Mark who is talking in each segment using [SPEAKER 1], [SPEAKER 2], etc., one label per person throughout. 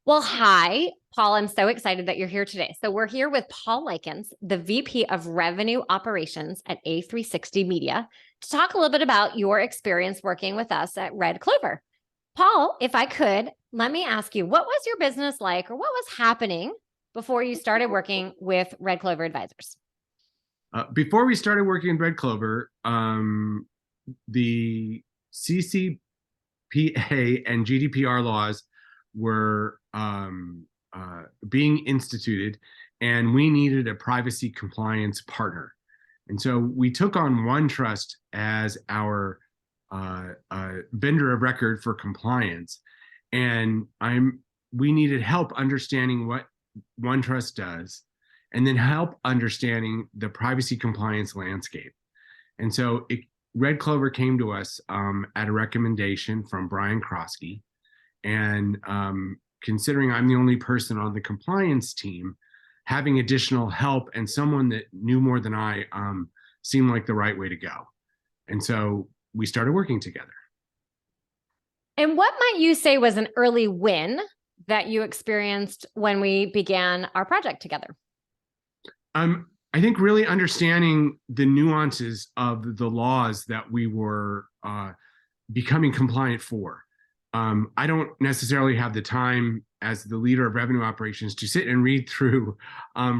[SPEAKER 1] Well, hi, Paul. I'm so excited that you're here today. So we're here with Paul Likins, the VP of Revenue Operations at A360 Media, to talk a little bit about your experience working with us at Red Clover. Paul, if I could, let me ask you, what was your business like or what was happening before you started working with Red Clover Advisors?
[SPEAKER 2] Before we started working in Red Clover, the CCPA and GDPR laws were being instituted, and we needed a privacy compliance partner. And so we took on OneTrust as our vendor of record for compliance. And we needed help understanding what OneTrust does, and then help understanding the privacy compliance landscape. And so Red Clover came to us at a recommendation from Brian Krosky. And considering I'm the only person on the compliance team, having additional help and someone that knew more than I seemed like the right way to go. And so we started working together.
[SPEAKER 1] And what might you say was an early win that you experienced when we began our project together?
[SPEAKER 2] I think really understanding the nuances of the laws that we were becoming compliant for. I don't necessarily have the time as the leader of revenue operations to sit and read through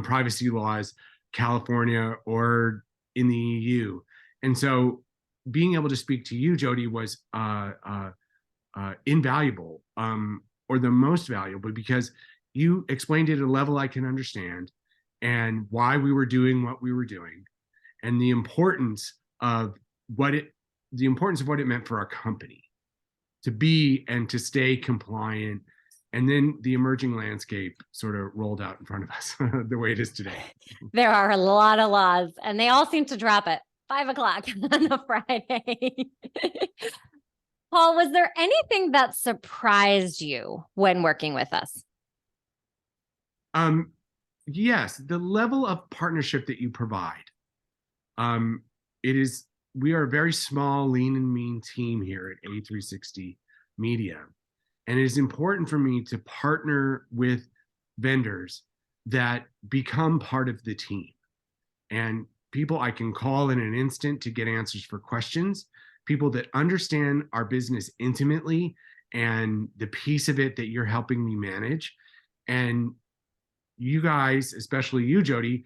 [SPEAKER 2] privacy laws, California or in the EU. And so being able to speak to you, Jodi, was invaluable, or the most valuable, because you explained it at a level I can understand, and why we were doing what we were doing, and the importance of what it meant for our company to be and to stay compliant. And then the emerging landscape sort of rolled out in front of us the way it is today.
[SPEAKER 1] There are a lot of laws, and they all seem to drop at 5 o'clock on a Friday. Paul, was there anything that surprised you when working with us?
[SPEAKER 2] Yes, the level of partnership that you provide. We are a very small, lean and mean team here at A360 Media. And it is important for me to partner with vendors that become part of the team, and people I can call in an instant to get answers for questions, people that understand our business intimately and the piece of it that you're helping me manage. And you guys, especially you, Jodi,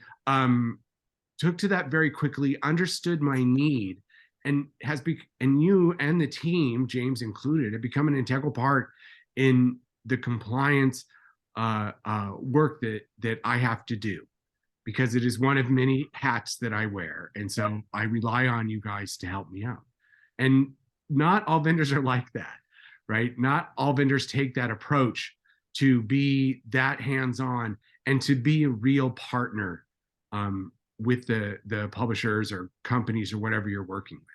[SPEAKER 2] took to that very quickly, understood my need, and you and the team, James included, have become an integral part in the compliance work that I have to do, because it is one of many hats that I wear. And so I rely on you guys to help me out. And not all vendors are like that, right? Not all vendors take that approach to be that hands-on and to be a real partner with the publishers or companies or whatever you're working with.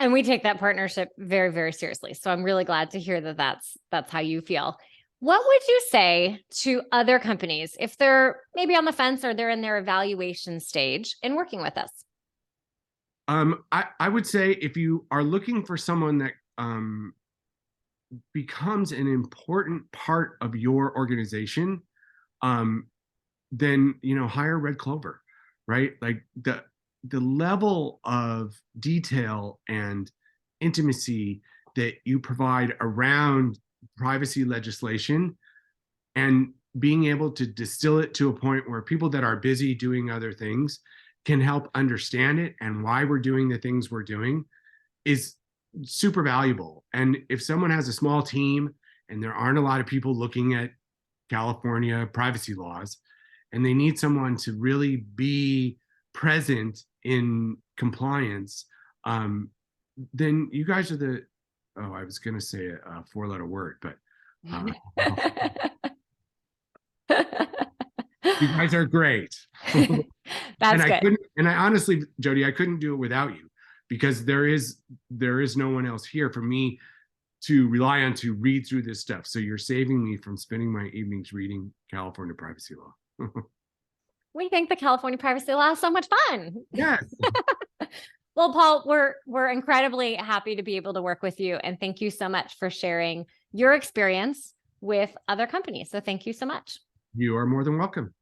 [SPEAKER 1] And we take that partnership very, very seriously. So I'm really glad to hear that that's how you feel. What would you say to other companies if they're maybe on the fence or they're in their evaluation stage in working with us?
[SPEAKER 2] I would say if you are looking for someone that becomes an important part of your organization, then hire Red Clover, right? Like the level of detail and intimacy that you provide around privacy legislation, and being able to distill it to a point where people that are busy doing other things can help understand it and why we're doing the things we're doing, is super valuable. And if someone has a small team and there aren't a lot of people looking at California privacy laws, and they need someone to really be present in compliance, then you guys are I was going to say a 4-letter word, but you guys are great.
[SPEAKER 1] That's good.
[SPEAKER 2] I honestly, Jodi, I couldn't do it without you, because there is no one else here for me to rely on to read through this stuff. So you're saving me from spending my evenings reading California privacy law.
[SPEAKER 1] We think the California privacy law is so much fun.
[SPEAKER 2] Yes.
[SPEAKER 1] Well, Paul, we're incredibly happy to be able to work with you, and thank you so much for sharing your experience with other companies. So thank you so much.
[SPEAKER 2] You are more than welcome.